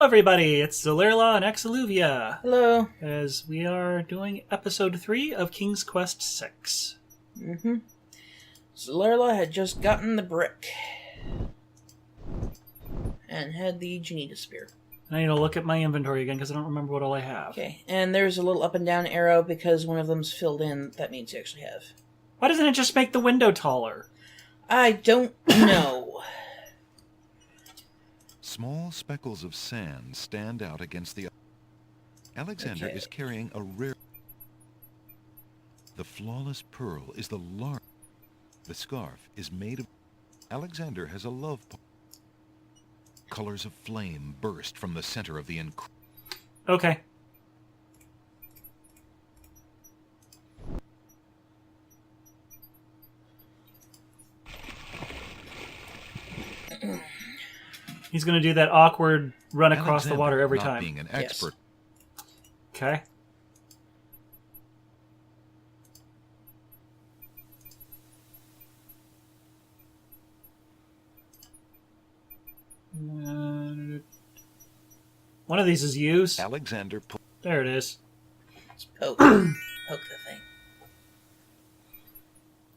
Everybody, it's Zalirla and Exaluvia, Hello. as we are doing episode 3 of King's Quest 6. Zalerla had just gotten the brick. And had the genie disappear. I need to look at my inventory again because I don't remember what all I have. Okay, and there's a little up and down arrow because one of them's filled in. That means you actually have. Why doesn't it just make the window taller? I don't know. Small speckles of sand stand out against the... Alexander is carrying a rare... The flawless pearl is the large... The scarf is made of... Alexander has a love... Colors of flame burst from the center of the... Okay. He's going to do that awkward run across the water every time. Being an expert. Yes. Okay. One of these is used. Alexander... There it is. Let's poke the thing.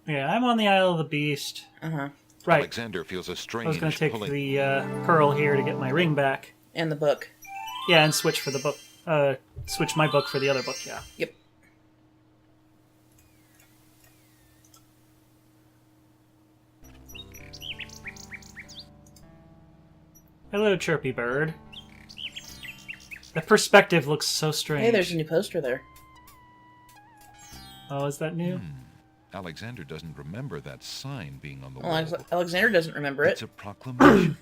Yeah, I'm on the Isle of the Beast. Uh-huh. Right. Alexander feels a strange I was going to take pulling... the pearl here to get my ring back. And the book. Yeah, and switch for the book. Switch my book for the other book, yeah. Yep. Hello, chirpy bird. The perspective looks so strange. Hey, there's a new poster there. Oh, is that new? Alexander doesn't remember that sign being on the Well, wall. Alexander doesn't remember it. It's a proclamation.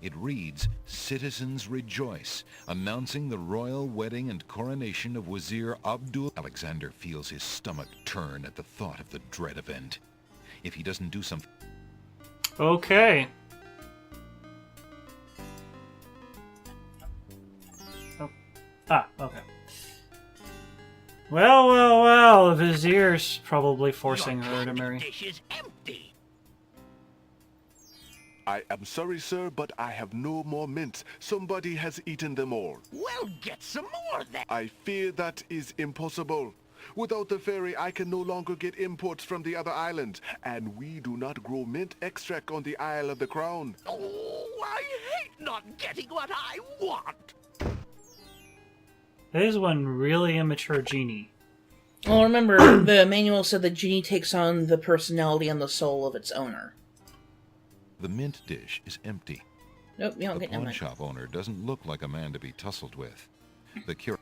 It reads, "Citizens rejoice, announcing the royal wedding and coronation of Wazir Abdul..." Alexander feels his stomach turn at the thought of the dread event. If he doesn't do something... Okay. Oh. Ah, okay. Well, the Vizier's probably forcing her to marry. Dish is empty. I am sorry, sir, but I have no more mint. Somebody has eaten them all. Well, get some more then. I fear that is impossible. Without the ferry, I can no longer get imports from the other islands, and we do not grow mint extract on the Isle of the Crown. Oh, I hate not getting what I want. That is one really immature genie. Well, remember, the manual said the genie takes on the personality and the soul of its owner. The mint dish is empty. Nope, you don't The get no pawn money. shop owner doesn't look like a man to be tussled with. The cure...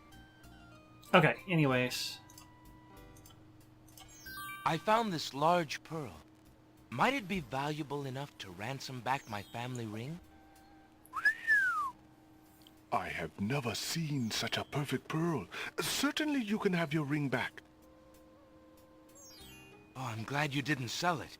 Okay, anyways. I found this large pearl. Might it be valuable enough to ransom back my family ring? I have never seen such a perfect pearl. Certainly you can have your ring back. Oh, I'm glad you didn't sell it.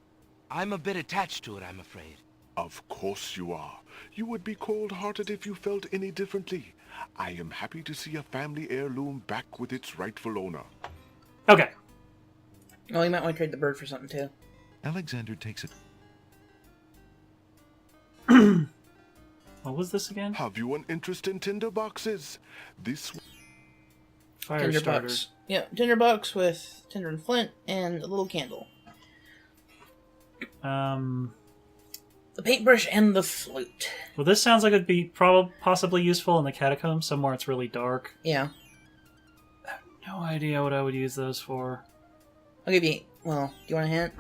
I'm a bit attached to it, I'm afraid. Of course you are. You would be cold-hearted if you felt any differently. I am happy to see a family heirloom back with its rightful owner. Okay. Oh, you might want to trade the bird for something, too. Alexander takes it... What was this again? Have you an interest in tinder boxes? This... Fire Tinder starter. box. Yeah, tinder box with tinder and flint and a little candle. The paintbrush and the flute. Well, this sounds like it'd be possibly useful in the Catacombs, somewhere it's really dark. Yeah. No idea what I would use those for. I'll give you... Well, do you want a hint?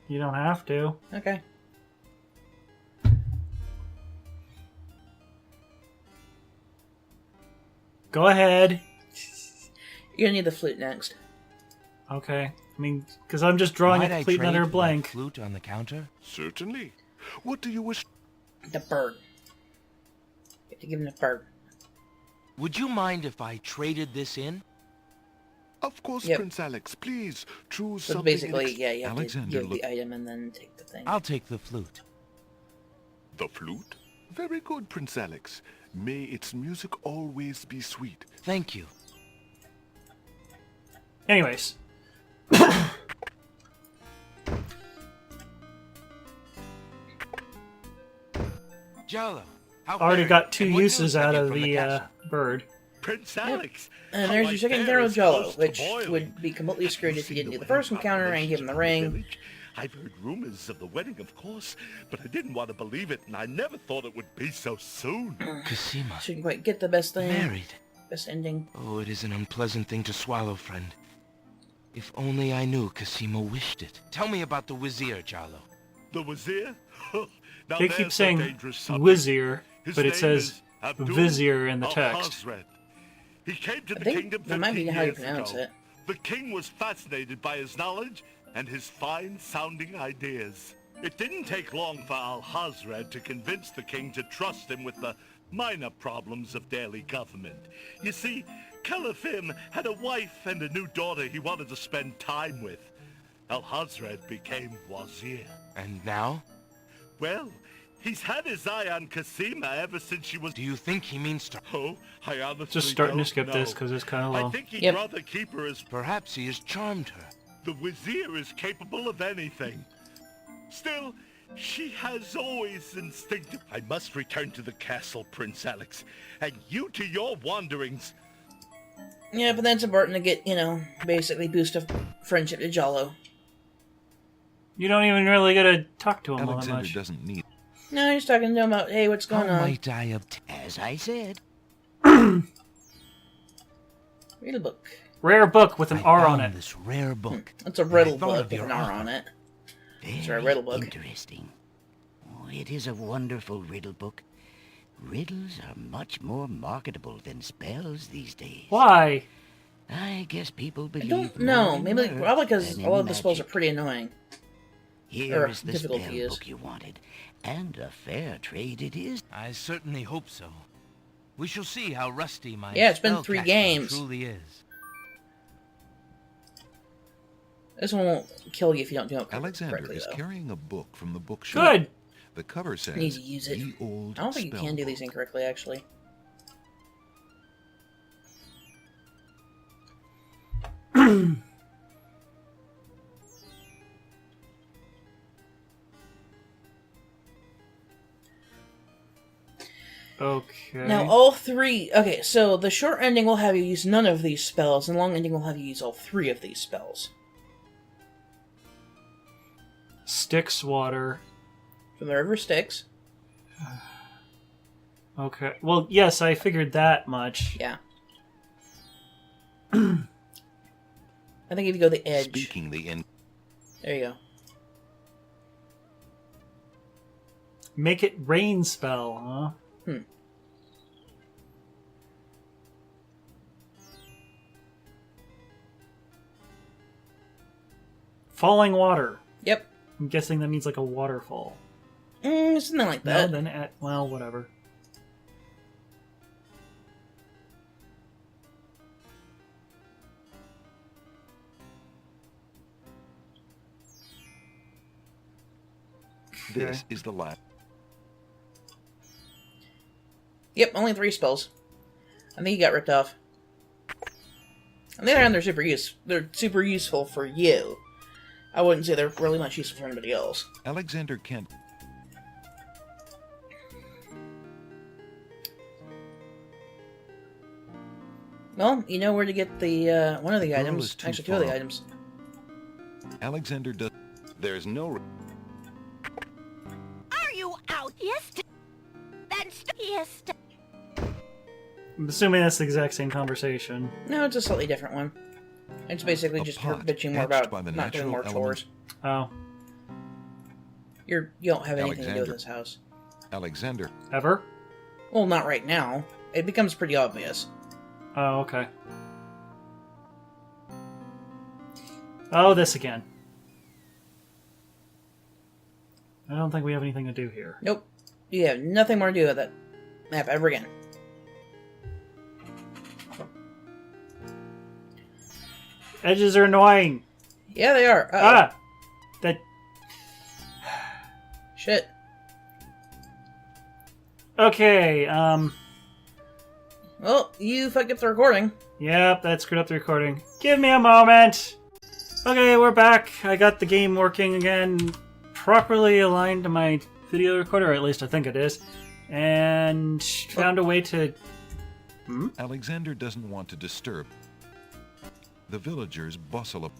You don't have to. Okay. Go ahead. You're gonna need the flute next. Okay. I mean, because I'm just drawing Might a I complete trade another for my blank. flute on the counter? Certainly. What do you wish? The bird. You have to give him the bird. Would you mind if I traded this in? Of course, Yep. Prince Alex. Please choose So something. basically, yeah, you have to Alexander give look- the item and then take the thing. I'll take the flute. The flute? Very good, Prince Alex. May its music always be sweet. Thank you. Anyways. Jello, How already very. got 2 And what news uses have out you of from the castle? bird. Prince Alex. And how there's my your second fare encounter is with Jello, close to which boiling. would be completely screwed Have you if you seen didn't do the wedding first encounter and give him the preparations ring. in village? I've heard rumors of the wedding, of course, but I didn't want to believe it, and I never thought it would be so soon. Cosima. Shouldn't quite get the best thing. Married. Best ending. Oh, it is an unpleasant thing to swallow, friend. If only I knew Cosima wished it. Tell me about the Wazir, Jalo. The Wazir? Now They there's keep a saying dangerous subject. Wizir, His but it name says is Abdul Vizier in the text. al-Hazred. He came to I the think kingdom that might 15 be how you years pronounce ago. it. The king was fascinated by his knowledge and his fine-sounding ideas. It didn't take long for Al-Hazred to convince the king to trust him with the minor problems of daily government. You see, Caliph had a wife and a new daughter he wanted to spend time with. Al-Hazred became Wazir. And now? Well, he's had his eye on Cosima ever since she was... Do you think he means to... Oh, I honestly Just starting to don't skip know. this because it's kind of I long. think he'd Yep. rather keep her as... Perhaps he has charmed her. The Wazir is capable of anything. Still, she has always instinctive... I must return to the castle, Prince Alex, and you to your wanderings. Yeah, but that's important to get, basically boost a friendship to Jalo. You don't even really get to talk to him all that Alexander much. doesn't need... No, he's talking to him about, hey, what's How going on? might I obtain... As I said. Read a book. Rare book with an R on found it. this rare book. It's a riddle I thought book of with your an R offer. on it. It's a Very riddle book. interesting. Oh, it is a wonderful riddle book. Riddles are much more marketable than spells these days. Why? I guess people I believe don't more know. in Maybe mirth probably because than a lot in of the spells are magic. pretty annoying. Here or is the difficult spell to use. book you wanted, and a fair trade it is. I certainly hope so. We shall see how rusty my Yeah, it's been spell 3 casting games. truly is. This one won't kill you if you don't do it Alexander correctly, is though. carrying a book from the bookshelf. Good. The cover says, Need to use it. "Ye Old I don't think you Spell can do these Book." incorrectly, actually. Okay. Now, all 3... Okay, so the short ending will have you use none of these spells, and long ending will have you use all 3 of these spells. Styx water. From the River Styx. Okay. Well, yes, I figured that much. Yeah. I think if you go the edge... Speaking the in... There you go. Make it rain spell, huh? Falling water. Yep. I'm guessing that means like a waterfall. Something like No, that. then well, whatever. This is the last... Yep, only 3 spells. I think you got ripped off. On the other hand, they're super useful for you. I wouldn't say they're really much useful for anybody else. Alexander Kent... Well, you know where to get the one of the girl items. is too Actually, 2 of the far. items. Alexander does... There's no... Are you out? Yes. Then yes. I'm assuming that's the exact same conversation. No, it's a slightly different one. It's basically A just her pot bitching more etched about by the not doing natural more element. chores. Oh. You don't have anything to do with Alexander. this house. Alexander... Ever? Well, not right now. It becomes pretty obvious. Oh, okay. Oh, this again. I don't think we have anything to do here. Nope. You have nothing more to do with that map ever again. Edges are annoying. Yeah, they are. Uh-oh. Ah! That... Shit. Okay, Well, you fucked up the recording. Yep, that screwed up the recording. Give me a moment! Okay, we're back. I got the game working again, properly aligned to my video recorder, or at least I think it is. And found a way to... Alexander doesn't want to disturb. The villagers bustle up.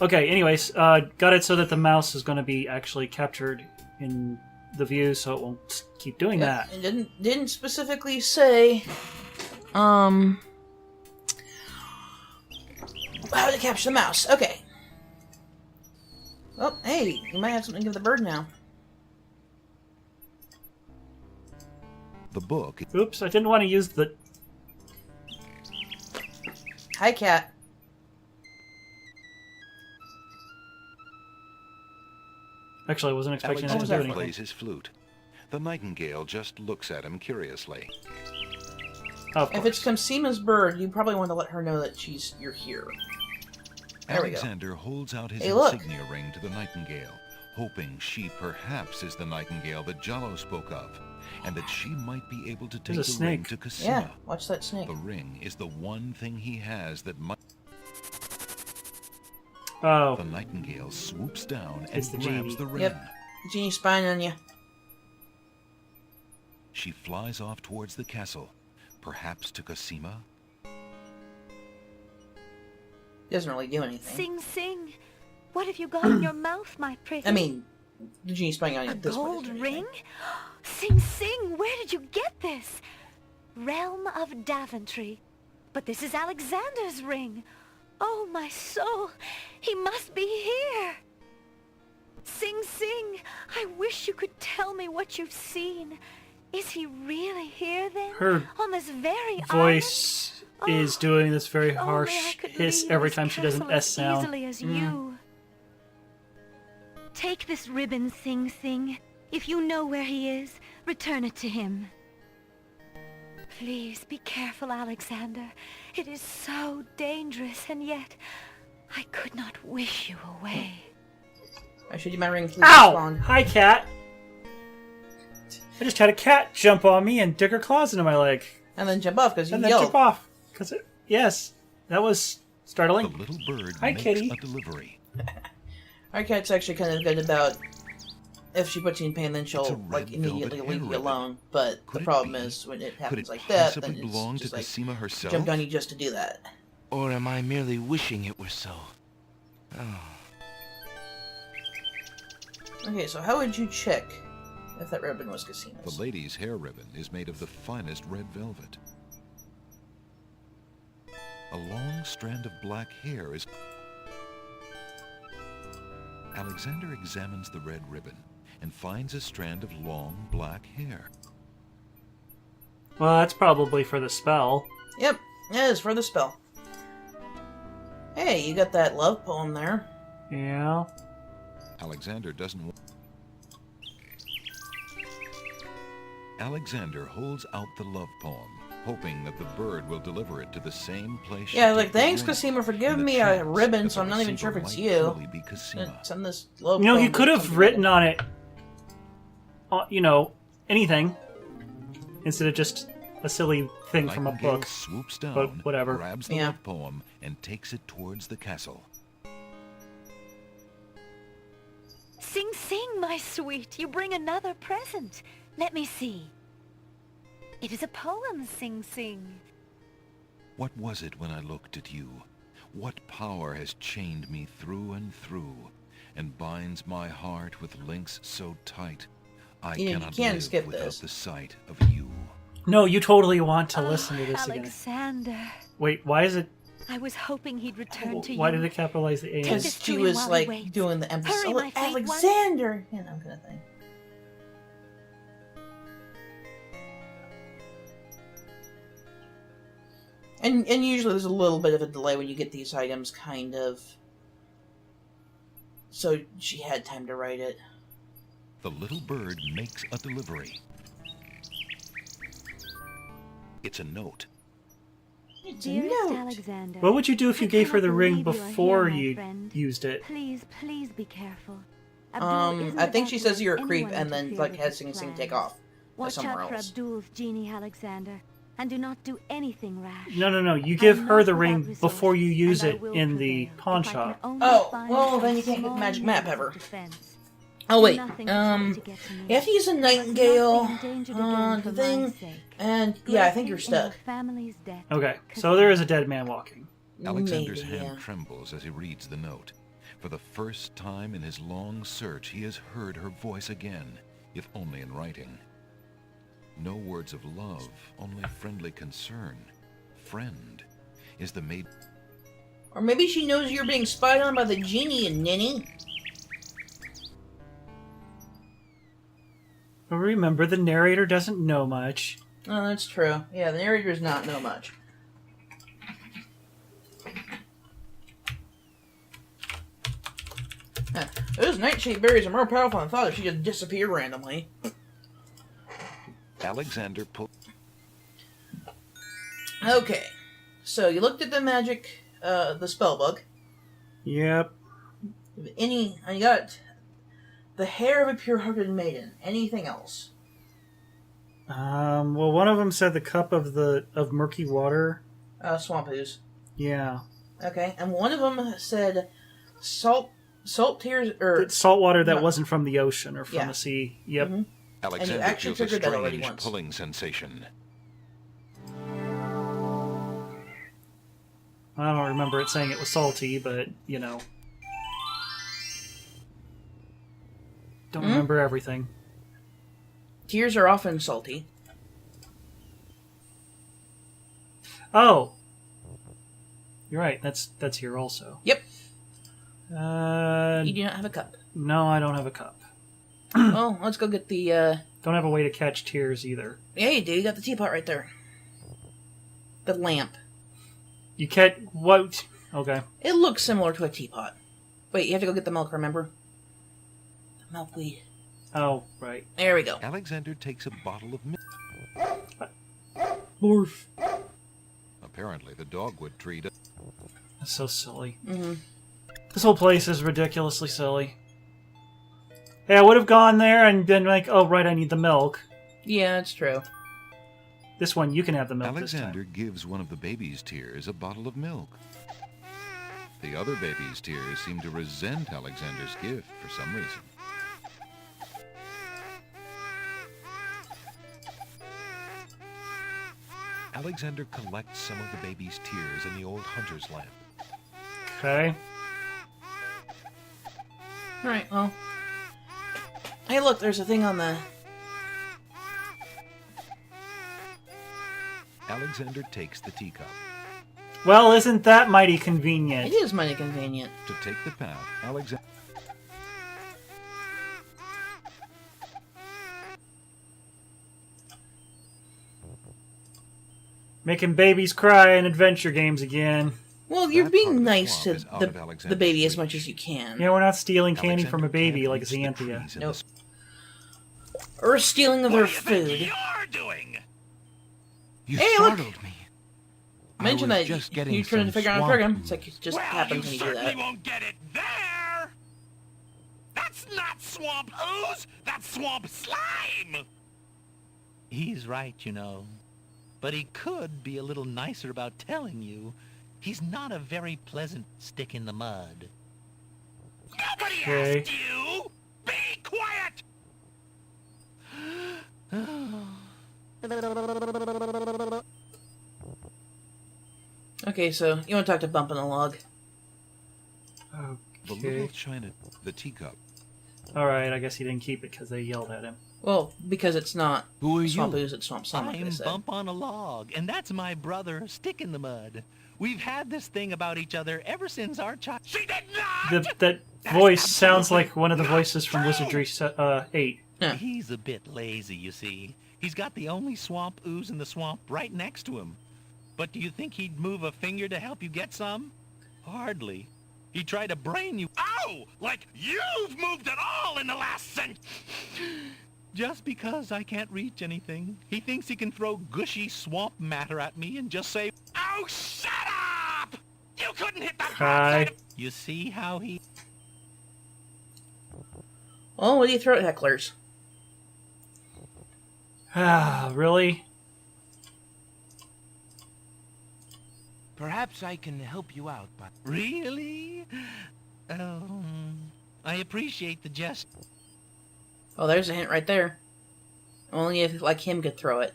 Okay, anyways, got it so that the mouse is going to be actually captured in the view, so it won't keep doing that. It didn't specifically say how to capture the mouse. Okay. Oh, hey, you might have something to give the bird now. The book. Oops, I didn't want to use the... Hi, cat. Actually, I wasn't expecting that to do Alexander anything. plays his flute. The nightingale just looks at him curiously. Of If it's Consima's bird, you probably want to let her know that you're here. There we go. Alexander holds out his Hey, look. insignia ring to the nightingale, hoping she perhaps is the nightingale that Jallo spoke of, and that she might be able to take There's the a ring snake. to Cosima. Yeah, watch that snake. The ring is the one thing he has that might... Oh, The nightingale swoops down and It's the grabs genie. the ring. Yep. Genie's spying on you. She flies off towards the castle, perhaps to Cosima. Doesn't really do anything. Sing Sing, what have you got in your mouth, my pretty? I mean, the genie's spying on you a at this point. gold doesn't do ring? anything. Sing Sing, where did you get this? Realm of Daventry. But this is Alexander's ring. Oh, my soul, he must be here. Sing Sing, I wish you could tell me what you've seen. Is he really here then? Her on this very voice is doing this very island? harsh Only I could hiss leave every this time she does an castle S as sound. Easily as you. Take this ribbon, Sing Sing. If you know where he is, return it to him. Please be careful, Alexander. It is so dangerous, and yet I could not wish you away. I showed you my ring. Please Ow! respond. Hi, cat! I just had a cat jump on me and dig her claws into my leg. And then jump off because you And then yelled. jump off. Yes, that was The startling. little bird Hi, makes kitty. a delivery. Our cat's actually kind of good about if she puts you in pain, then It's she'll a red like immediately velvet leave hair you ribbon. alone. But Could the it problem be? is when it Could happens it like that, possibly then it's belong to just like Cosima herself? jumped on you just to do that. Or am I merely wishing it were so? Oh. Okay, so how would you check if that ribbon was Casima's? The lady's hair ribbon is made of the finest red velvet. A long strand of black hair is... Alexander examines the red ribbon and finds a strand of long black hair. Well, that's probably for the spell. Yep, it is for the spell. Hey, you got that love poem there. Yeah. Alexander doesn't want... Alexander holds out the love poem, hoping that the bird will deliver it to the same place. Yeah, she like, took the thanks, ring, Cosima, for and giving the me a chance ribbon, that so the I'm not even sure if receiver it's might you. truly be Cosima. Send this love You know, poem you could to have something written like on it, you know, anything, instead of just a silly thing from a Nightingale book. swoops down, but whatever. grabs the Yeah. love poem, and takes it towards the castle. Sing Sing, my sweet, you bring another present. Let me see. It is a poem, Sing Sing. What was it when I looked at you? What power has chained me through and through, and binds my heart with links so tight, I You cannot can't live skip without this. the sight of you. No, you totally want to listen to this again. Alexander. Wait, why is it... I was hoping he'd return to you. Why did it capitalize the A? Take Because this she to him was, while he like, waits. doing the emphasis. Hurry, Oh, my fleet one. Alexander! You know, kind of thing. And usually there's a little bit of a delay when you get these items, kind of. So she had time to write it. The little bird makes a delivery. It's a note. It's a Dearest note. Alexander. What would you do if you I gave her cannot the ring believe you are before here, my you friend. used it? Please, please be careful. Abdul isn't I think she about says to you're a let creep anyone and then, interfere like, with has his Sing Sing plans. take off. Watch somewhere out for else. Abdul's genie, Alexander, and do not do anything rash. No. You I give am her not the without ring resource, before you use and I it will in the prevail pawn if I can shop. only Oh, find well, some then you can't get the small magic map means of ever. defense. Oh wait, Nothing to to get to me. you have to use a Not nightingale be endangered again on for the my thing, sake. and yeah, I think you're Greatly in your stuck. family's debt. Okay, so there is a dead man walking. Alexander's Maybe, hand yeah. trembles as he reads the note. For the first time in his long search, he has heard her voice again, if only in writing. No words of love, only friendly concern. Friend. Is the maid... Or maybe she knows you're being spied on by the genie, and ninny. But remember, the narrator doesn't know much. Oh, that's true. Yeah, the narrator does not know much. Huh. Those nightshade berries are more powerful than I thought if she just disappeared randomly. Alexander pulled... Okay. So, you looked at the magic, the spell book. Yep. You got the hair of a pure-hearted maiden. Anything else? Well, one of them said the cup of murky water. Swamp ooze. Yeah. Okay, and one of them said salt tears, or... It's salt water that No. wasn't from the ocean or from Yeah. the sea. Yep. Mhm. Alexander actually feels a triggered that already strange once. pulling sensation. I don't remember it saying it was salty, but, you know. Don't remember everything. Tears are often salty. Oh! You're right, that's here also. Yep. Uh, You do not have a cup. no, I don't have a cup. Well, let's go get the, Don't have a way to catch tears either. Yeah, you do. You got the teapot right there. The lamp. You catch... What? Okay. It looks similar to a teapot. Wait, you have to go get the milk, remember? The milkweed. Oh, right. There we go. Alexander takes a bottle of milk. Morph. Apparently, the dogwood tree... That's so silly. Mm-hmm. This whole place is ridiculously silly. Hey, I would have gone there and been like, oh, right, I need the milk. Yeah, that's true. This one, you can have the milk Alexander gives one of the baby's tears a bottle of milk. The other baby's tears seem to resent Alexander's gift for some reason. Alexander collects some of the baby's tears in the old hunter's lamp. this time. Okay. Alright, well. Hey, look, there's a thing on the... Alexander takes the teacup. Well, isn't that mighty convenient? It is mighty convenient. To take the path, Alexander... Making babies cry in adventure games again. Well, you're That part of being the nice to swamp is out of the Alexander's baby as reach. much as you can. Yeah, we're not stealing candy Alexander from a baby can't like reach the Xanthia. trees in Nope. the Or stealing of their What do you think food. you're doing? You Hey, look! startled me. Mention I was that just getting you're trying to some figure out a swamp program. ooze. It's like it just Well, happens you when you do certainly that. won't get it there. That's not swamp ooze. That's swamp slime. He's right, you know. But he could be a little nicer about telling you. He's not a very pleasant stick in the mud. Nobody Okay. asked you. Be quiet. Okay, so you want to talk to Bump on the log. The little Okay. china... the teacup. Alright, I guess he didn't keep it because they yelled at him. Well, because it's not Who are Swamp you? Ooze, it's Swamp Slime, like I I'm said. Bump on a Log, and that's my brother, Stick in the Mud. We've had this thing about each other ever since our child. She did not. That voice sounds like one of the voices from Wizardry 8. Yeah. He's a bit lazy, you see. He's got the only swamp ooze in the swamp right next to him. But do you think he'd move a finger to help you get some? Hardly. He tried to brain you. Oh, like you've moved at all in the last century. Just because I can't reach anything. He thinks he can throw gushy swamp matter at me and just say, Oh, shut up! You couldn't hit that Hi. broadside of... you see how he... Well, what do you throw at hecklers? Ah, really? Perhaps I can help you out, but... Really? I appreciate the jest. Oh, there's a hint right there. Only if, like, him could throw it.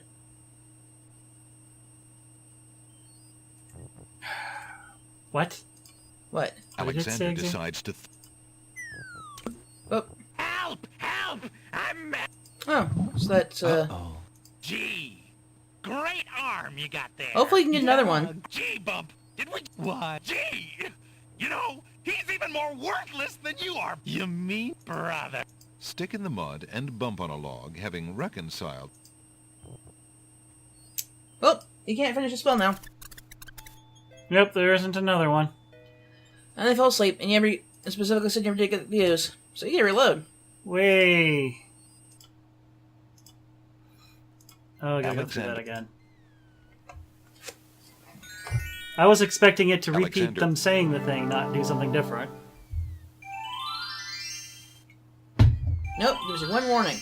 What? What? What did it say Alexander again? decides to... Oh. Help! Help! I'm... Oh, so that's, Uh-oh. Gee! Great arm you got there! Hopefully you can get another one. Gee, Bump! Did we... What? Gee! You know, he's even more worthless than you are! You mean, brother? Stick in the mud and bump on a log, having reconciled. Well, you can't finish the spell now. Yep, there isn't another one. And they fell asleep, and you specifically said you never did get the views. So you get to reload. Way. Oh, I gotta go through Alexander. that again. I was expecting it to repeat Alexander. them saying the thing, not do something different. Nope, gives you one warning.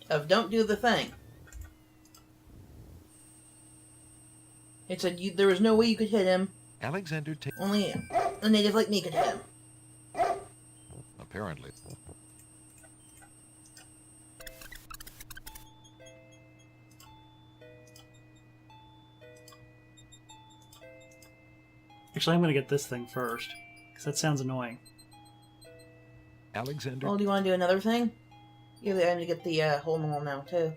Of don't do the thing. It said there was no way you could hit him. Alexander takes... Only a native like me could hit him. Apparently. Actually, I'm gonna get this thing first, because that sounds annoying. Alexander... Well, do you want to do another thing? You have the item to get the hole in the wall now, too.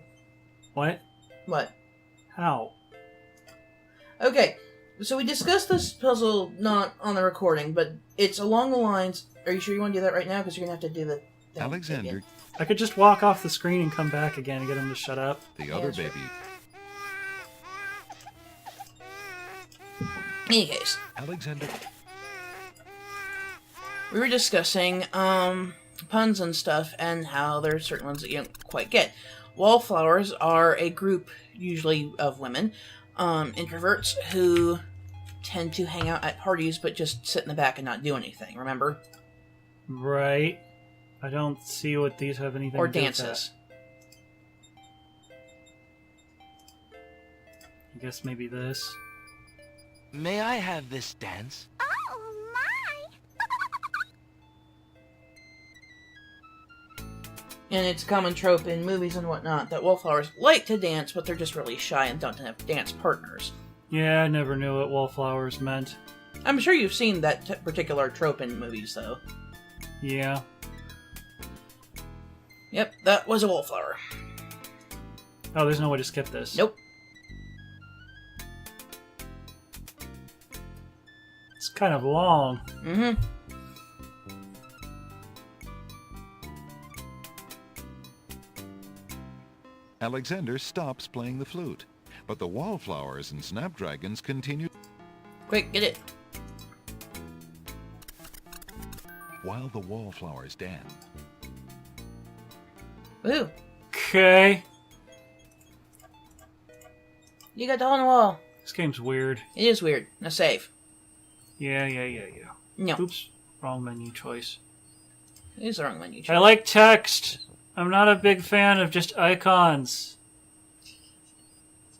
What? What? How? Okay, so we discussed this puzzle not on the recording, but it's along the lines... Are you sure you want to do that right now? Because you're going to have to do the thing Alexander, again. I could just walk off the screen and come back again and get him to shut up. the other that's right. baby. In any case, Alexander... we were discussing puns and stuff and how there are certain ones that you don't quite get. Wallflowers are a group, usually of women, introverts, who tend to hang out at parties but just sit in the back and not do anything, remember? Right. I don't see what these have anything Or to do dances. with that. I guess maybe this. May I have this dance? Oh, my! And it's a common trope in movies and whatnot that wallflowers like to dance, but they're just really shy and don't have dance partners. Yeah, I never knew what wallflowers meant. I'm sure you've seen that particular trope in movies, though. Yeah. Yep, that was a wallflower. Oh, there's no way to skip this. Nope. It's kind of long. Mm-hmm. Alexander stops playing the flute, but the wallflowers and snapdragons continue. Quick, get it. While the wallflowers dance. Woohoo. Okay. You got the hole in the wall. This game's weird. It is weird. Now save. Yeah. No. Oops. Wrong menu choice. It is the wrong menu. I like text. I'm not a big fan of just icons.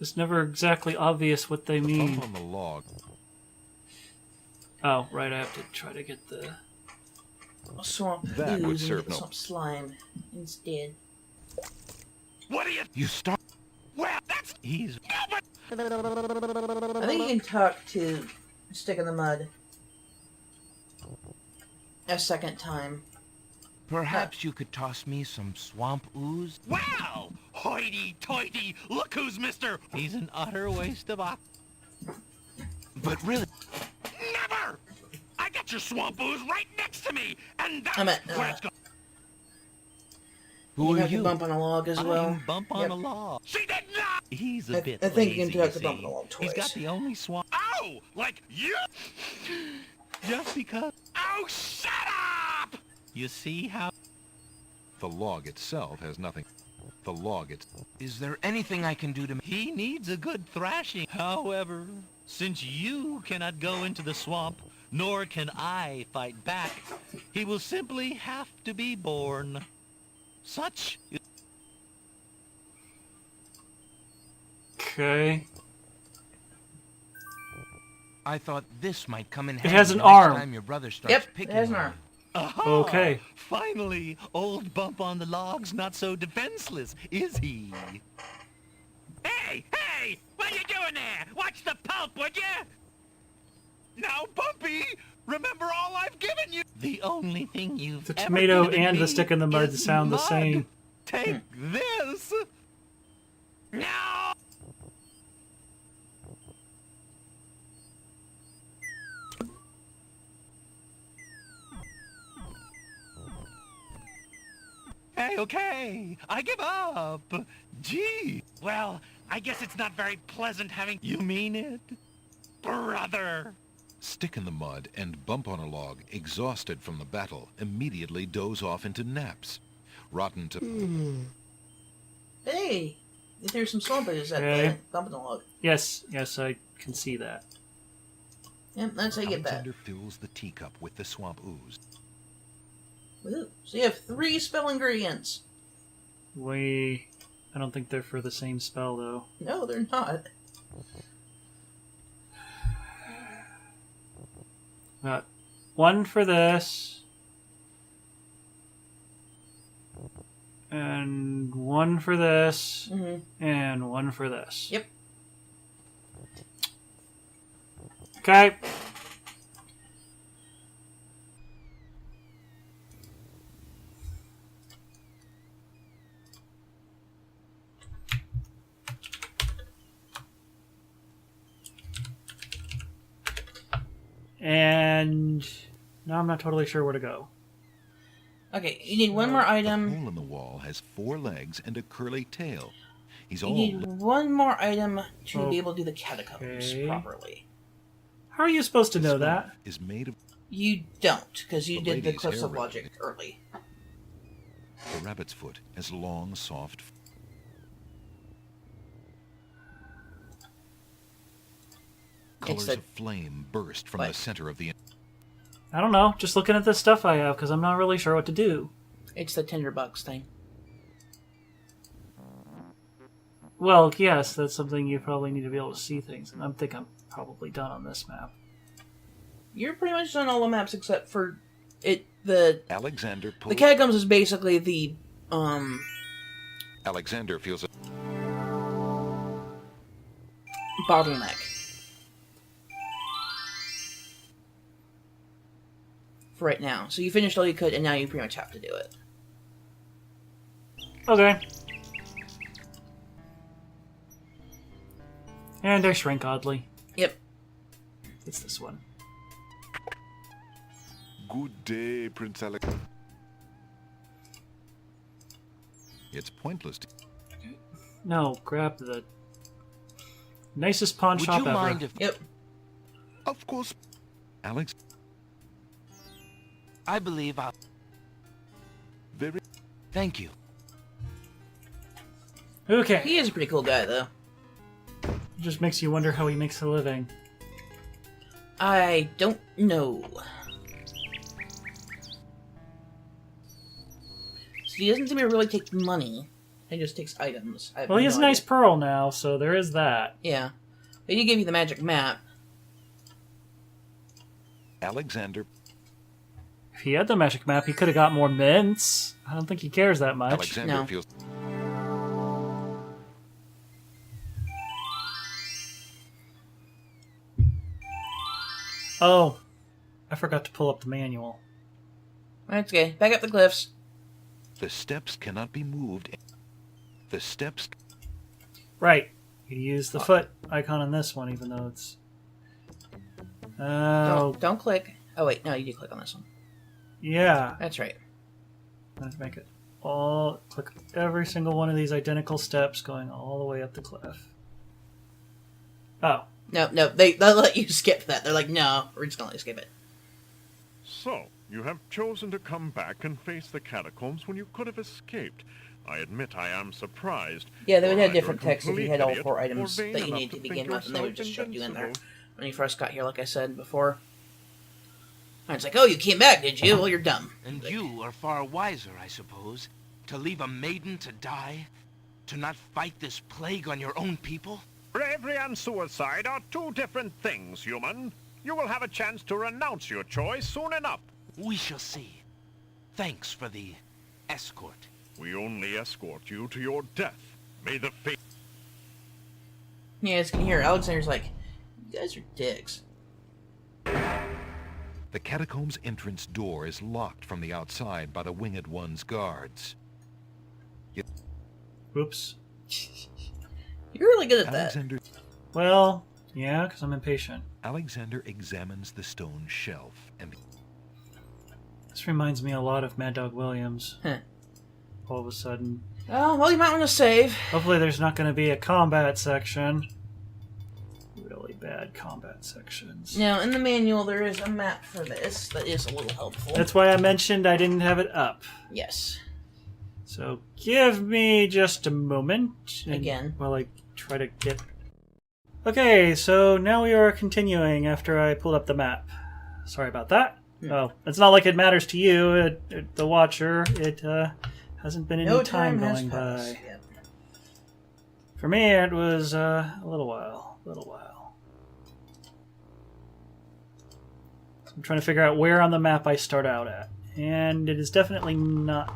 It's never exactly obvious what they mean. Bump on the log. Oh, right, I have to try to get the... Swamp That would ooze and serve get no- swamp slime instead. What do you... You start... Well, that's... He's... I think you can talk to Stick in the Mud a second time. Perhaps you could toss me some swamp ooze? Wow! Hoity-toity! Look who's Mr. He's an utter waste of But really... Never! I got your swamp ooze right next to me! And that's I'm at, where it's going. You Who can are have to you? bump on a log as well. I'm Bump on Yep. a log. She did not! He's I- a bit I think you lazy, can talk to see. Bump on a log He's got twice. the only swamp... Oh! Like you? Just because... Oh, shut up! You see how... The log itself has nothing. The log Is there anything I can do to... He needs a good thrashing. However, since you cannot go into the swamp, nor can I fight back, he will simply have to be born. Such... Okay. I thought this might come in It handy has an next arm. time your brother starts Yep, it picking has an on arm. you. Aha! Okay. Finally, old Bump on the Log's not so defenseless, is he? Hey! Hey! What are you doing there? Watch the pulp, would you? Now, Bumpy, remember all I've given you. The only thing you've The ever tomato given and me the stick in the mud is sound the mud. same. Take this. No! Hey, okay. I give up. Gee. Well, I guess it's not very pleasant having... You mean it? Brother. Stick in the mud and Bump on a Log, exhausted from the battle, immediately doze off into naps. Rotten to... Hey, there's some swampers at Okay. the bump in the log. Yes, I can see that. Yep, that's how you get that. Alexander fills the teacup with the swamp ooze. Ooh, so you have 3 spell ingredients. I don't think they're for the same spell, though. No, they're not. Got one for this. And one for this. Mm-hmm. And one for this. Yep. Okay. And now I'm not totally sure where to go. Okay, you need one more The item. hole in the wall has 4 legs and a curly tail. He's You all... need one more item to be able to do the catacombs Okay. properly. How are you supposed to This know swamp that? is made of... You don't, because you The did the lady's Cliffs hair of ribbon. Logic early. The rabbit's foot has long, soft... Colors the- of flame burst from What? the center of the... I don't know. Just looking at the stuff I have, because I'm not really sure what to do. It's the tinderbox thing. Well, yes, that's something you probably need to be able to see things, and I think I'm probably done on this map. You're pretty much done all the maps except for it. The Alexander the catacombs is basically the Alexander feels a... bottleneck. For right now. So you finished all you could, and now you pretty much have to do it. Okay. And I shrink oddly. Yep. It's this one. Good day, Prince Alex. It's pointless to... No, grab the nicest pawn Would shop you ever. mind if Yep. Of course. Alex... I believe I'll... Very... Thank you. Okay. He is a pretty cool guy, though. Just makes you wonder how he makes a living. I don't know. So he doesn't seem to really take money. He just takes items. I have Well, he no has a nice idea. pearl now, so there is that. Yeah. They did give you the magic map. Alexander... If he had the magic map, he could have got more mints. I don't think he cares that much. Alexander No. feels... Oh, I forgot to pull up the manual. That's okay. Back up the cliffs. The steps cannot be moved. The steps... Right. You use the foot icon on this one, even though it's... Oh, Don't click. Oh, wait. No, you do click on this one. yeah. That's right. I'm going to make it all... Click every single one of these identical steps going all the way up the cliff. Oh. No, they'll let you skip that. They're like, no, we're just gonna let you skip it. So, you have chosen to come back and face the catacombs when you could have escaped. I admit I am surprised. Yeah, they would for have either different a text if you complete had all idiot 4 or items vain that you enough need to think begin with, and they would just yourself shove you in there. invincible. When you first got here, like I said before. And it's like, oh, you came back, did you? Well, you're dumb. And you are far wiser, I suppose, to leave a maiden to die? To not fight this plague on your own people? Bravery and suicide are 2 different things, human. You will have a chance to renounce your choice soon enough. We shall see. Thanks for the escort. We only escort you to your death. May the fate... Yeah, as you can hear, Alexander's like, you guys are dicks. The catacombs entrance door is locked from the outside by the Winged One's guards. Oops. You're really good at that. Alexander Well, yeah, because I'm impatient. examines the stone shelf and This reminds me a lot of Mad Dog Williams. Huh. All of a sudden. Oh, well, you might want to save. Hopefully there's not going to be a combat section. Really bad combat sections. Now, in the manual, there is a map for this that is a little helpful. That's why I mentioned I didn't have it up. Yes. So give me just a moment. Again. While I try to get... Okay, so now we are continuing after I pulled up the map. Sorry about that. Oh, it's not like it matters to you, the watcher. It hasn't been any No time has going passed. by. Yep. For me, it was a little while. So I'm trying to figure out where on the map I start out at. And it is definitely not...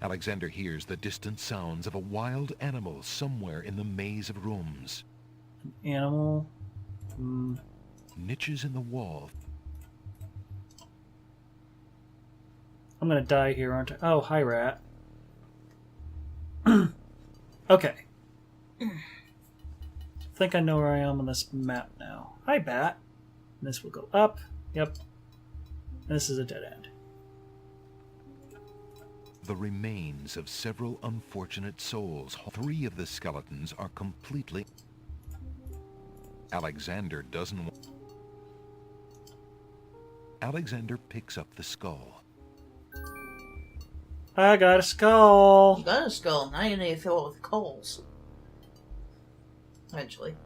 Alexander hears the distant sounds of a wild animal somewhere in the maze of rooms. An animal... Niches in the wall. I'm gonna die here, aren't I? Oh, hi, rat. Okay. I think I know where I am on this map now. Hi, bat. And this will go up. Yep. And this is a dead end. The remains of several unfortunate souls. 3 of the skeletons are completely... Alexander doesn't want... Alexander picks up the skull. I got a skull. You got a skull. Now you need to fill it with coals. Eventually.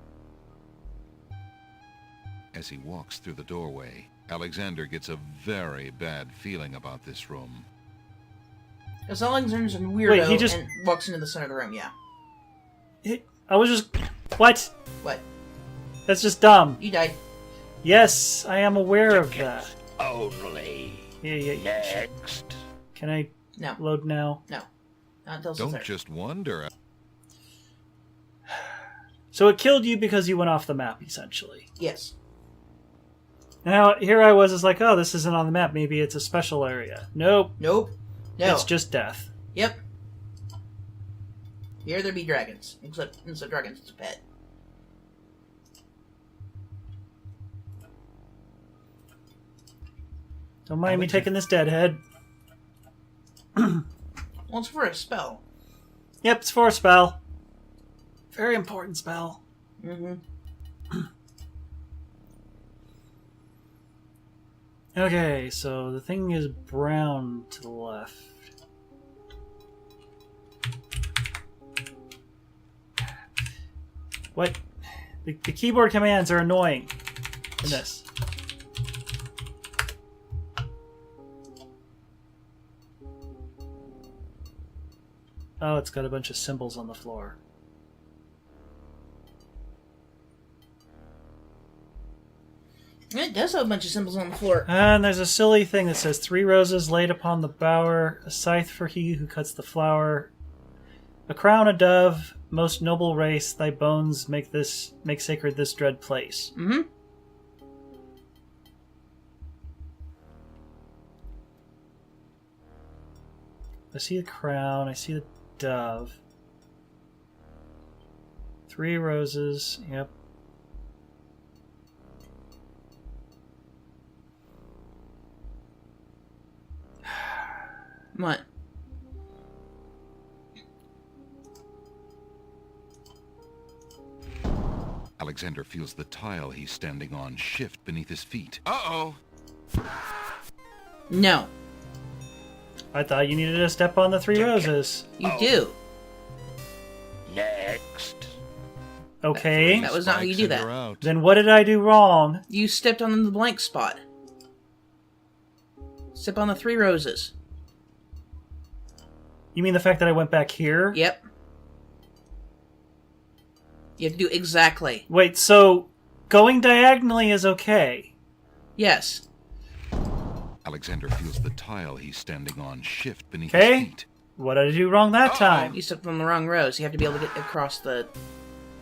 As he walks through the doorway, Alexander gets a very bad feeling about this room. Because Alexander's a weirdo Wait, he just... and walks into the center of the room, yeah. I was just... What? What? That's just dumb. You died. Yes, I am aware of that. Only. Yeah. Next. Can I No. load now? No. Not until Don't there. just wonder. So it killed you because you went off the map, essentially. Yes. Now, here I was, it's like, oh, this isn't on the map. Maybe it's a special area. Nope. Nope. No. It's just death. Yep. Here there be dragons. Except instead of dragons, it's a pet. Don't mind me taking this deadhead. Well, it's for a spell. Yep, it's for a spell. Very important spell. Mm-hmm. Okay, so the thing is brown to the left. What? The keyboard commands are annoying in this. Oh, it's got a bunch of symbols on the floor. It does have a bunch of symbols on the floor. And there's a silly thing that says 3 roses laid upon the bower, a scythe for he who cuts the flower, a crown, a dove, most noble race, thy bones make sacred this dread place. Mm-hmm. I see the crown, I see the dove. 3 roses, yep. What? Alexander feels the tile he's standing on shift beneath his feet. Uh-oh. No. I thought you needed to step on the 3 roses. You do. Next. Okay. That was not how you do that. Out. Then what did I do wrong? You stepped on the blank spot. Step on the 3 roses. You mean the fact that I went back here? Yep. You have to do exactly. Wait, so going diagonally is okay? Yes. Alexander feels the tile he's standing on shift beneath Okay. his feet. What did I do wrong that time? You stepped on the wrong row, so you have to be able to get across the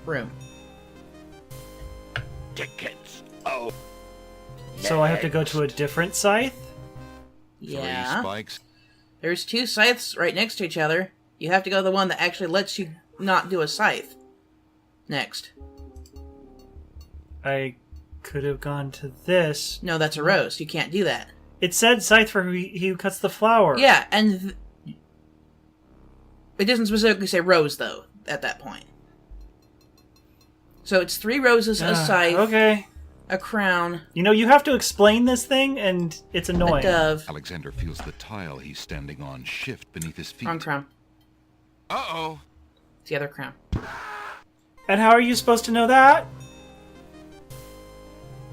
room. Tickets. Oh. So I have to go to a different scythe? Yeah. 3 spikes. There's 2 scythes right next to each other. You have to go to the one that actually lets you not do a scythe. Next. I could have gone to this. No, that's a roast. You can't do that. It said scythe for he who cuts the flower. Yeah, and it doesn't specifically say rose, though, at that point. So it's 3 roses, a scythe, Okay. a crown, You know, you have to explain this thing, and it's a annoying. dove, Alexander feels the tile he's standing on shift beneath his feet. wrong crown. Uh-oh. It's the other crown. And how are you supposed to know that?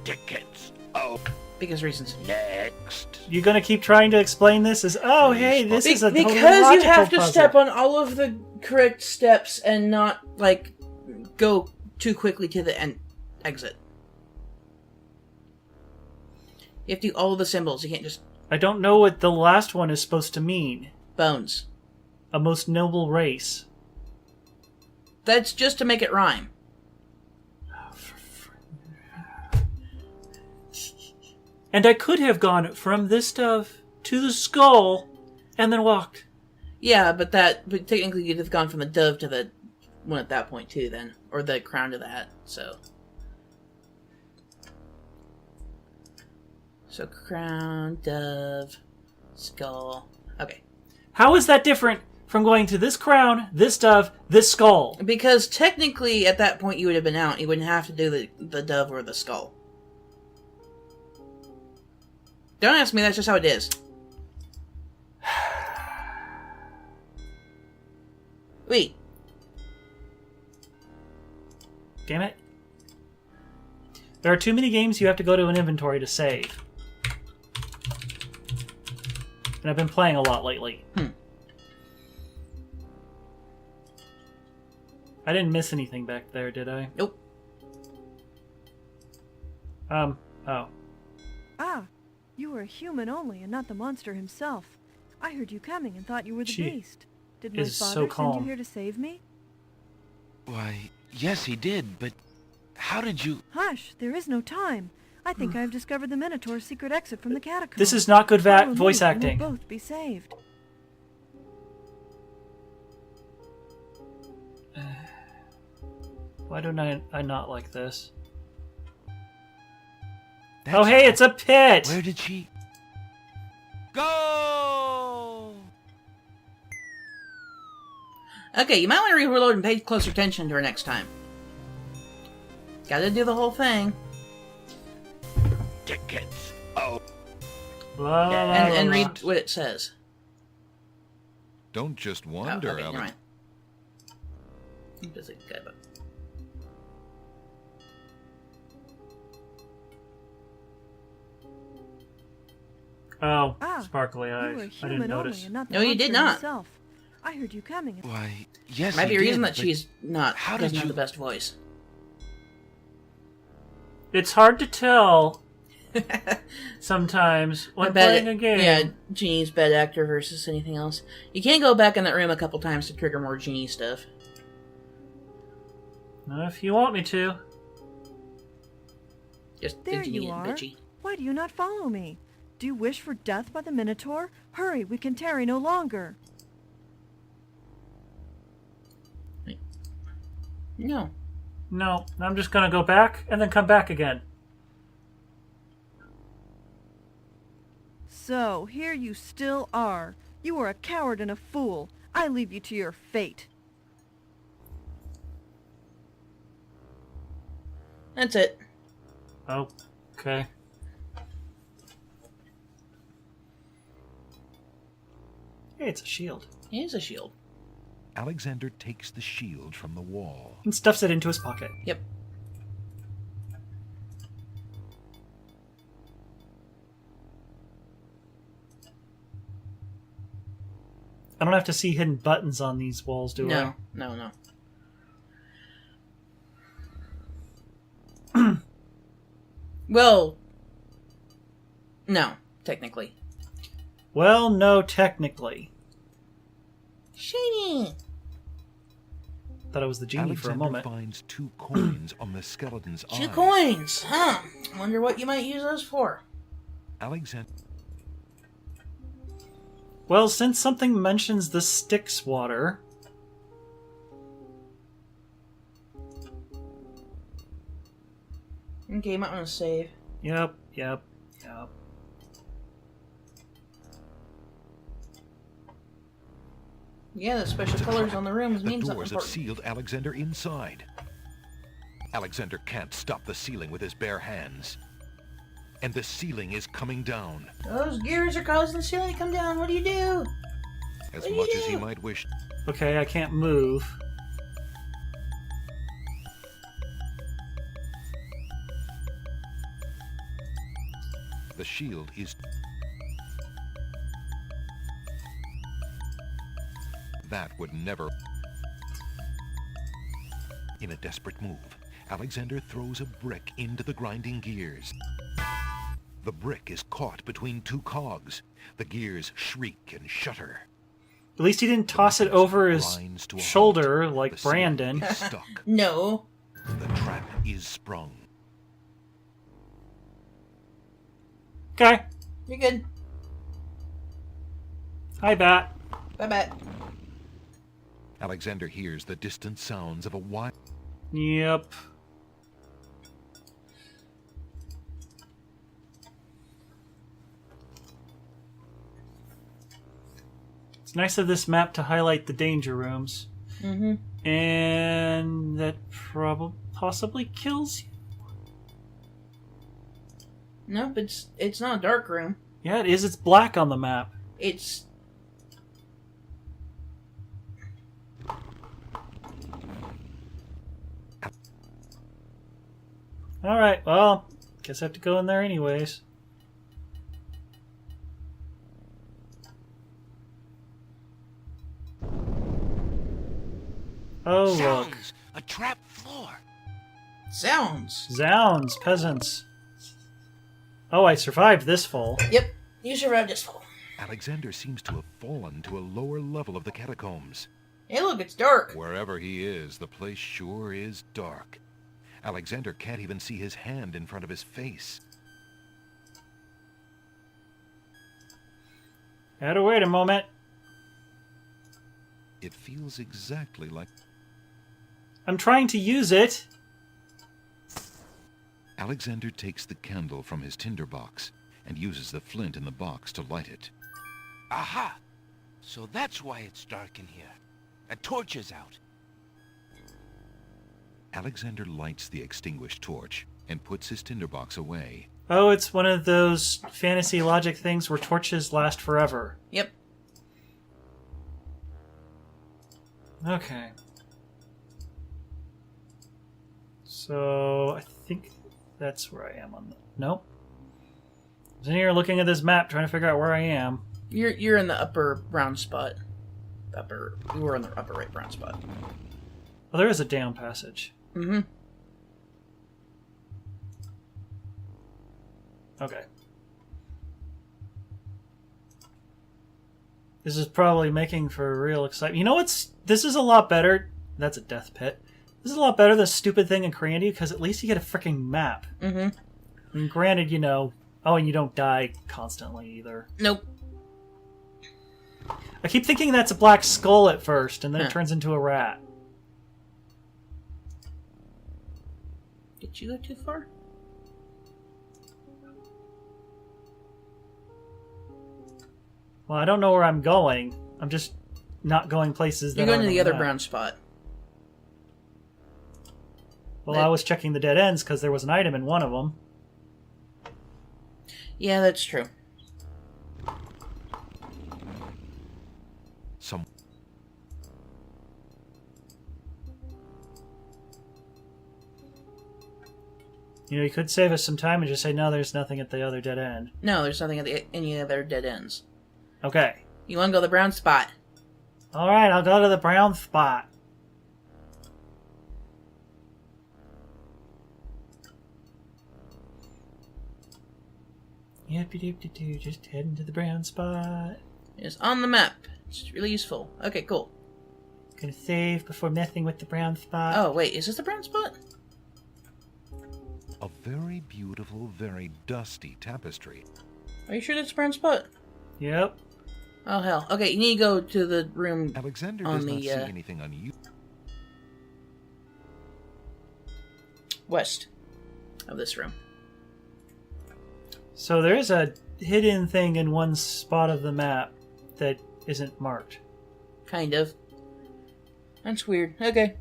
Tickets. Oh. Because reasons. Next. You gonna keep trying to explain this as, oh, hey, this is a totally Because you logical have to puzzle. step on all of the correct steps and not, like, go too quickly to the end exit. You have to do all of the symbols. You can't just... I don't know what the last one is supposed to mean. Bones. A most noble race. That's just to make it rhyme. And I could have gone from this dove to the skull and then walked. Yeah, but technically you'd have gone from the dove to the one at that point too, then. Or the crown to that, so... So crown, dove, skull... Okay. How is that different from going to this crown, this dove, this skull? Because technically at that point you would have been out. You wouldn't have to do the dove or the skull. Don't ask me, that's just how it is. Wait. Damn it. There are too many games you have to go to an inventory to save. And I've been playing a lot lately. I didn't miss anything back there, did I? Nope. Oh. Ah, you were a human only and not the monster himself. I heard you coming and thought you were the She beast. Did my is so father send calm. you here to save me? Why, yes, he did, but how did you... Hush, there is no time. I think I have discovered the Minotaur's secret exit from the Catacombs. This is not good Follow voice me and acting. we'll both be saved. Why don't I not like this? That's Oh, hey, it's a pit! Where did she... Go! Okay, you might want to reload and pay closer attention to her next time. Gotta do the whole thing. Tickets. Oh. La, la, la, And la. read what it says. Don't just Oh, wander, okay, never Alex. mind. Does it good, but... Oh, Ah, sparkly You were a eyes. I didn't human only notice. and not the No, you did monster not. himself. I heard you coming. Why, yes, Might he be a reason did, that but she's not... how doesn't did have you- the best voice. It's hard to tell sometimes when playing a game. Yeah, Genie's bad actor versus anything else. You can go back in that room a couple times to trigger more Genie stuff. If you want me to. Just There the Genie you and are. bitchy. Why do you not follow me? Do you wish for death by the Minotaur? Hurry, we can tarry no longer. No. No, I'm just gonna go back and then come back again. So, here you still are. You are a coward and a fool. I leave you to your fate. That's it. Oh, okay. Hey, it's a shield. It is a shield. Alexander takes the shield from the wall. And stuffs it into his pocket. Yep. I don't have to see hidden buttons on these walls, do No, no. Well, no, technically. Well, no, technically. Shiny! Thought it was the genie for a Alexander moment. finds 2 coins on the skeleton's eye. 2 coins, huh? Wonder what you might use those for. Alexander... Well, since something mentions the Styx water... Okay, you might want to save. Yep. Yeah, the special colors on the rooms The means something doors have important. sealed Alexander inside. Alexander can't stop the ceiling with his bare hands. And the ceiling is coming down. Those gears are causing the ceiling to come down. What do you do? As much as he might wish... Okay, I can't move. The shield is... That would never... In a desperate move, Alexander throws a brick into the grinding gears. The brick is caught between 2 cogs. The gears shriek and shudder. At least he didn't toss it over his Grinds to a shoulder halt. like The ceiling Brandon. is stuck. No. The trap is sprung. Okay. You're good. Hi, Bat. Bye-bye. Alexander hears the distant sounds of a wild... Yep. It's nice of this map to highlight the danger rooms. Mm-hmm. And that possibly kills you. Nope, it's not a dark room. Yeah, it is. It's black on the map. It's... Alright, well, guess I have to go in there anyways. Oh, look. Sounds! A trap floor! Sounds! Zounds, peasants. Oh, I survived this fall. Yep, you survived this fall. Alexander seems to have fallen to a lower level of the catacombs. Hey, look, it's dark. Wherever he is, the place sure is dark. Alexander can't even see his hand in front of his face. Had to wait a moment. It feels exactly like... I'm trying to use it. Alexander takes the candle from his tinderbox and uses the flint in the box to light it. Aha! So that's why it's dark in here. A torch is out. Alexander lights the extinguished torch and puts his tinderbox away. Oh, it's one of those fantasy logic things where torches last forever. Yep. Okay. So, I think that's where I am on the... Nope. I'm sitting here looking at this map, trying to figure out where I am. You're in the upper brown spot. You were in the upper right brown spot. Oh, there is a down passage. Mm-hmm. Okay. This is probably making for real excitement. You know what's... This is a lot better... That's a death pit. This is a lot better than the stupid thing in Crandy, because at least you get a freaking map. Mm-hmm. And granted, you know... Oh, and you don't die constantly either. Nope. I keep thinking that's a black skull at first, and then Huh. it turns into a rat. Did you go too far? Well, I don't know where I'm going. I'm just not going places that You're going aren't to on the other map. brown spot. Well, I was checking the dead ends because there was an item in one of them. Yeah, that's true. Some... You know, you could save us some time and just say, no, there's nothing at the other dead end. No, there's nothing at any other dead ends. Okay. You want to go to the brown spot? Alright, I'll go to the brown spot. Yep-de-doop-de-doo, just heading to the brown spot. It's on the map. It's really useful. Okay, cool. Gonna save before messing with the brown spot. Oh, wait, is this the brown spot? A very beautiful, very dusty tapestry. Are you sure that's the brown spot? Yep. Oh, hell. Okay, you need to go to the room Alexander on does not the see anything unusual. west of this room. So there is a hidden thing in one spot of the map that isn't marked. Kind of. That's weird. Okay.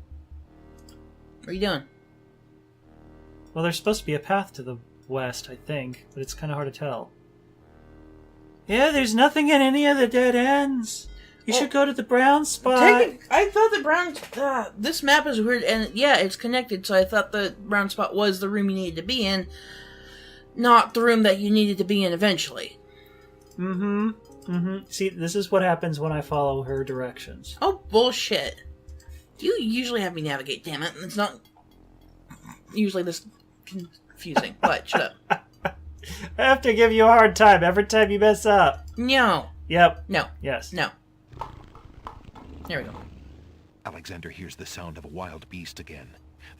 What are you doing? Well, there's supposed to be a path to the west, I think, but it's kind of hard to tell. Yeah, there's nothing in any of the dead ends. You should go to the brown spot. I thought the brown... this map is weird, and yeah, it's connected, so I thought the brown spot was the room you needed to be in, not the room that you needed to be in eventually. Mm-hmm. Mm-hmm. See, this is what happens when I follow her directions. Oh, bullshit. You usually have me navigate, damn it, and it's not usually this confusing. But shut up. I have to give you a hard time every time you mess up. No. Yep. No. Yes. No. There we go. Alexander hears the sound of a wild beast again.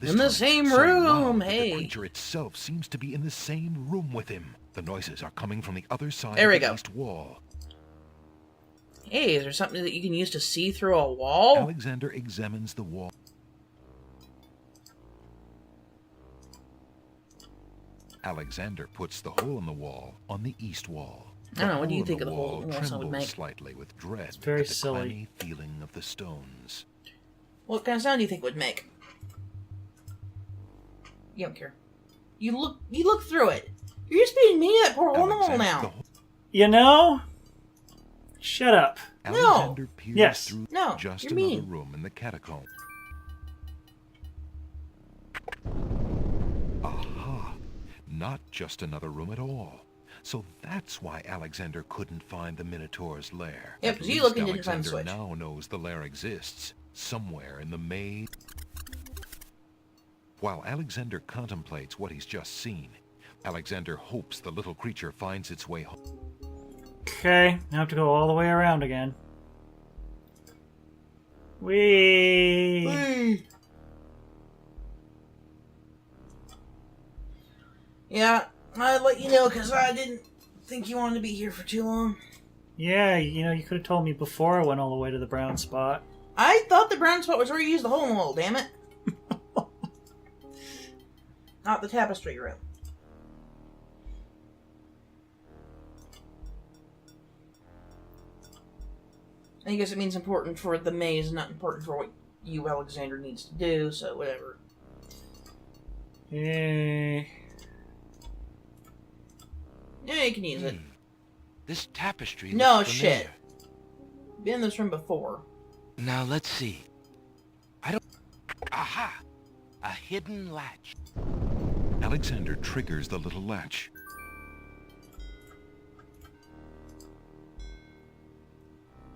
In the time, same so room, loud that hey. The creature itself seems to be in the same room with him. The noises are coming from the other side There we of the go. east wall. Hey, is there something that you can use to see through a wall? Alexander examines the wall. Alexander puts the hole in the wall on the east wall. I don't know, what do you hole in think of the hole in the wall someone would trembles make? slightly with dread very at the silly. clammy feeling of the stones. What kind of sound do you think it would make? You don't care. You look through it. You're just being mean to that poor hole in the wall Alexander- now. You know? Shut up. Alexander peers Yes. through No, just you're another mean. room in the catacomb. Aha! Not just another room at all. So that's why Alexander couldn't find the Minotaur's lair. Yep, At 'cause you least looking didn't find the Alexander switch. now knows the lair exists, somewhere in the maze. While Alexander contemplates what he's just seen, Alexander hopes the little creature finds its way home. Okay, now I have to go all the way around again. Whee! Yeah, I'd let you know because I didn't think you wanted to be here for too long. Yeah, you know, you could have told me before I went all the way to the brown spot. I thought the brown spot was where you used the hole in the wall, damn it. Not the tapestry room. I guess it means important for the maze, not important for what you, Alexander, needs to do, so whatever. Eh. Yeah, you can use it. This tapestry No looks shit. familiar. Been in this room before. Now let's see. I don't... Aha! A hidden latch. Alexander triggers the little latch.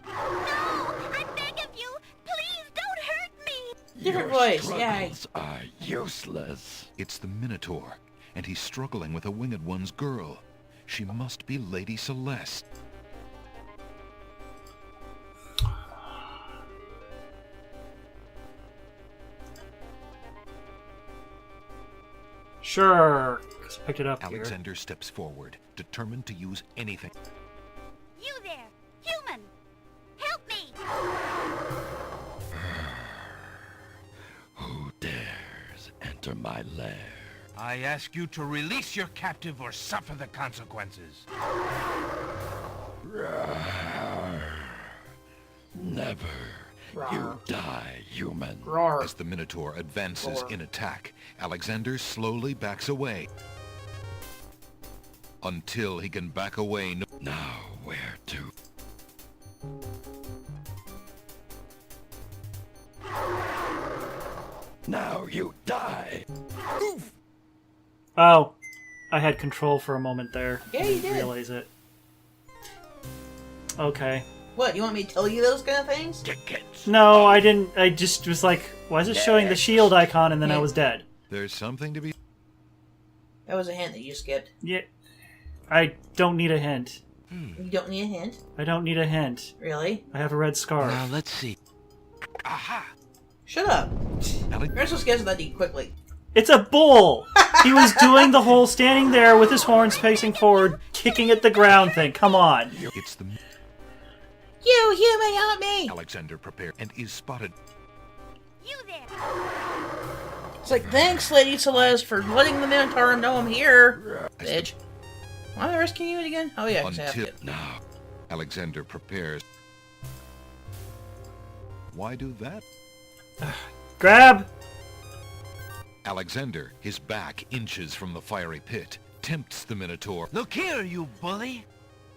No! I beg of you! Please don't hurt me! Different voice, yay. Are useless. It's the Minotaur, and he's struggling with a winged one's girl. She must be Lady Celeste. Sure. 'Cause I picked it up here. Alexander steps forward, determined to use anything. You there! Human! Help me! Who dares enter my lair? I ask you to release your captive or suffer the consequences. Never. You die, human. Roar. As the Minotaur advances Roar. in attack, Alexander slowly backs away. Until he can back away no... Now where to? Now you die. Oh, I had control for a moment there. Yeah, you Didn't did. realize it. Okay. What, you want me to tell you those kind of things? Tickets. No, I didn't. I just was like, why is it showing the shield icon and then I Yeah. was dead? There's something to be... That was a hint that you skipped. Yeah. I don't need a hint. You don't need a hint? I don't need a hint. Really? I have a red scarf. Now, let's see. Aha! Shut up. You're supposed to guess that quickly. It's a bull! He was doing the whole standing there with his horns facing forward, kicking at the ground thing. Come on. It's the You human, help me! Alexander prepared and is spotted. You there! It's like, thanks, Lady Celeste, for letting the Minotaur know I'm here. Bitch. Why am I rescuing you again? Oh yeah, 'cause I have Until to. now, Alexander prepares. Why do that? Grab! Alexander, his back inches from the fiery pit, tempts the Minotaur. Look here, you bully!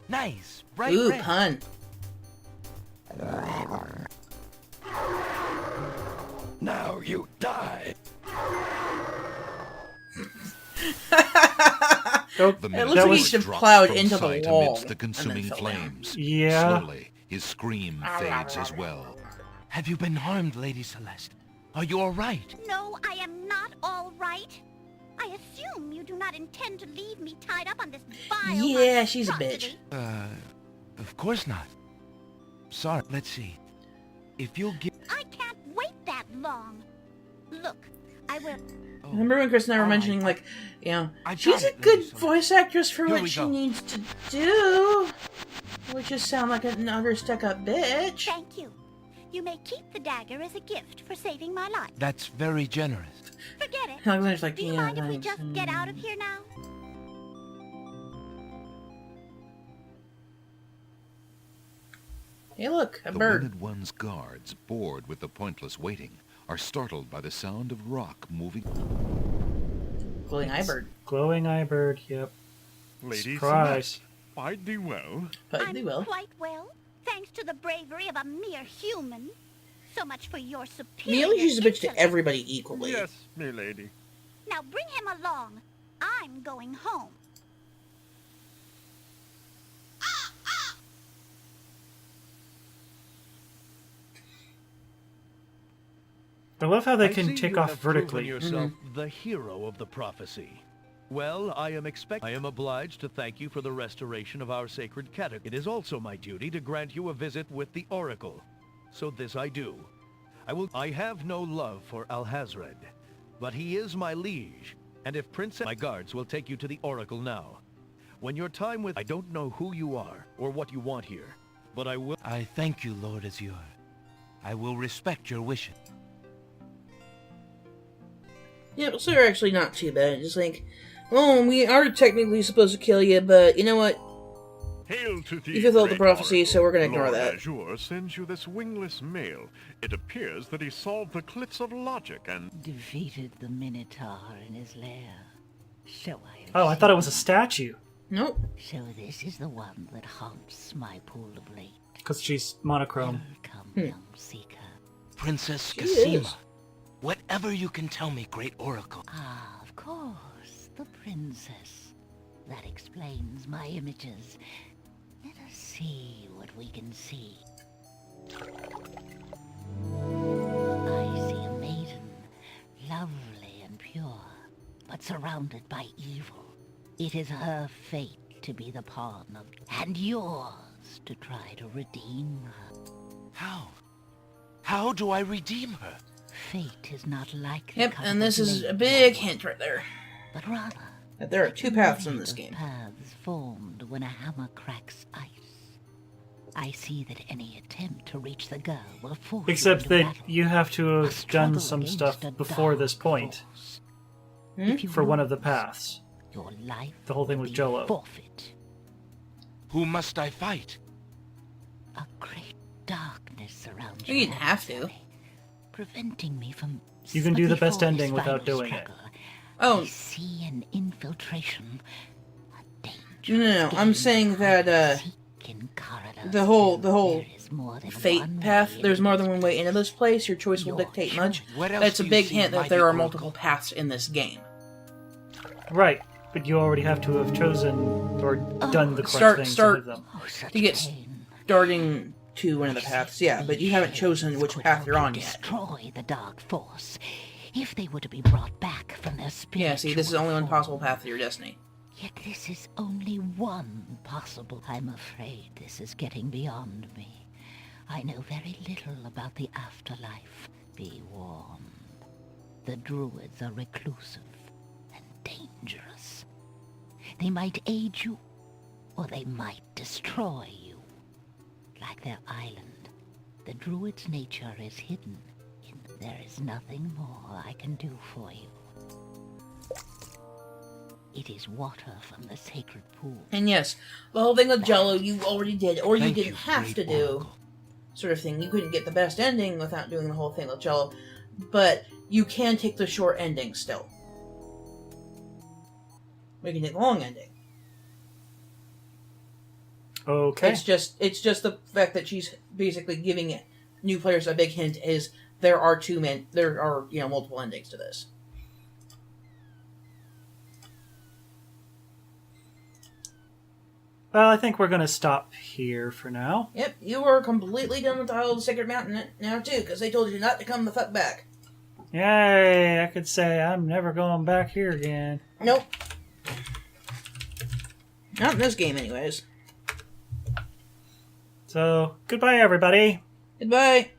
Nice, bright Ooh, red. pun. Now you die. Nope. The It looks Minotaur like he is should dropped plowed from into the sight wall amidst the and then consuming fell down. flames. Yeah. Slowly, his scream fades as well. Have you been harmed, Lady Celeste? Are you all right? No, I am not all right. I assume you do not intend to leave me tied up on this vile Yeah, she's a bitch. monstrosity. Of course not. Sorry, let's see. If you'll give... I can't wait that long. Look, I will... Remember when Chris and I were All mentioning, right. like, you know, I she's got a it, good Lady Celeste. voice actress for Here what we she go. needs to do. Would just sound like another stuck-up bitch. Thank you. You may keep the dagger as a gift for saving my life. That's very generous. Forget it. Alexander's like, Do you yeah, mind if we thanks. just get out of here now? Hey, look, a The bird. wounded one's guards, bored with the pointless waiting, are startled by the sound of rock moving. Glowing eye bird. Glowing eye bird, yep. Lady Surprise. Celeste, fight thee well. But I'm they will. quite well, thanks to the bravery of a mere human. So much for your superior Nearly she's a bitch to intellect. everybody equally. Yes, me lady. Now bring him along. I'm going home. I love how they I can see take you off have proven vertically. yourself the hero of the prophecy. Well, I am obliged to thank you for the restoration of our sacred catacombs. It is also my duty to grant you a visit with the Oracle. So this I do. I have no love for Alhazred, but he is my liege, and if Princess... My guards will take you to the Oracle now. When your time with... I don't know who you are, or what you want here, but I will... I thank you, Lord Azure. I will respect your wishes. Yeah, so they're actually not too bad. Just like, well, we are technically supposed to kill you, but you know what? Hail to thee, You fulfilled the great prophecy, oracle. so we're gonna ignore Lord that. Azure sends you this wingless mail. It appears that he solved the cliffs of logic and... Defeated the Minotaur in his lair. So I have Oh, I thought it was a seen. statue. Nope. So this is the one that haunts my pool of lake. Because she's monochrome. Welcome, Hmm. young seeker. Princess She Cassima. is. Whatever you can tell me, great oracle. Ah, of course, the princess. That explains my images. Let us see what we can see. I see a maiden, lovely and pure, but surrounded by evil. It is her fate to be the pawn of, and yours to try to redeem her. How? How do I redeem her? Fate is not like the Yep, coveted and this is a maiden, big hint right there. but rather That there are two paths in this of game. paths formed when a hammer cracks ice. I see that any attempt to reach the girl will force Except you into that battle. you have to A have struggle done some against stuff a before dark this point force. Hmm? If you for one of the lose, paths. your life The whole thing will with be Jell-O. forfeit. Who must I fight? A great darkness surrounds You your didn't have to. adversary, preventing me from. You can do but the best before this ending without final doing it. struggle, Oh. I see an infiltration. A No, I'm saying that, the whole fate path, there's more than one way into this place, your choice will dictate much. What else That's a do you big see, hint that mighty there are oracle? multiple paths in this game. Right, but you already have to have chosen or done the correct Start- things start- to them. To get starting to one of the paths, yeah, but you haven't chosen which path you're on yet. Destroy the dark force if they were to be brought back from their spiritual. Yeah, see, this is only one possible path to your destiny. Yet this is only one possible. I'm afraid this is getting beyond me. I know very little about the afterlife. Be warned. The druids are reclusive and dangerous. They might aid you, or they might destroy you. Like their island, the druid's nature is hidden. There is nothing more I can do for you. It is water from the sacred pool. And yes, the whole thing with Jello you already did, or you Thank didn't you, have to great do, oracle. sort of thing. You couldn't get the best ending without doing the whole thing with Jello, but you can take the short ending still. We can take the long ending. Okay. It's just the fact that she's basically giving new players a big hint is there are multiple endings to this. Well, I think we're going to stop here for now. Yep, you are completely done with the Isle of the Sacred Mountain now too, because they told you not to come the fuck back. Yay! I could say I'm never going back here again. Nope. Not in this game, anyways. So, goodbye, everybody. Goodbye.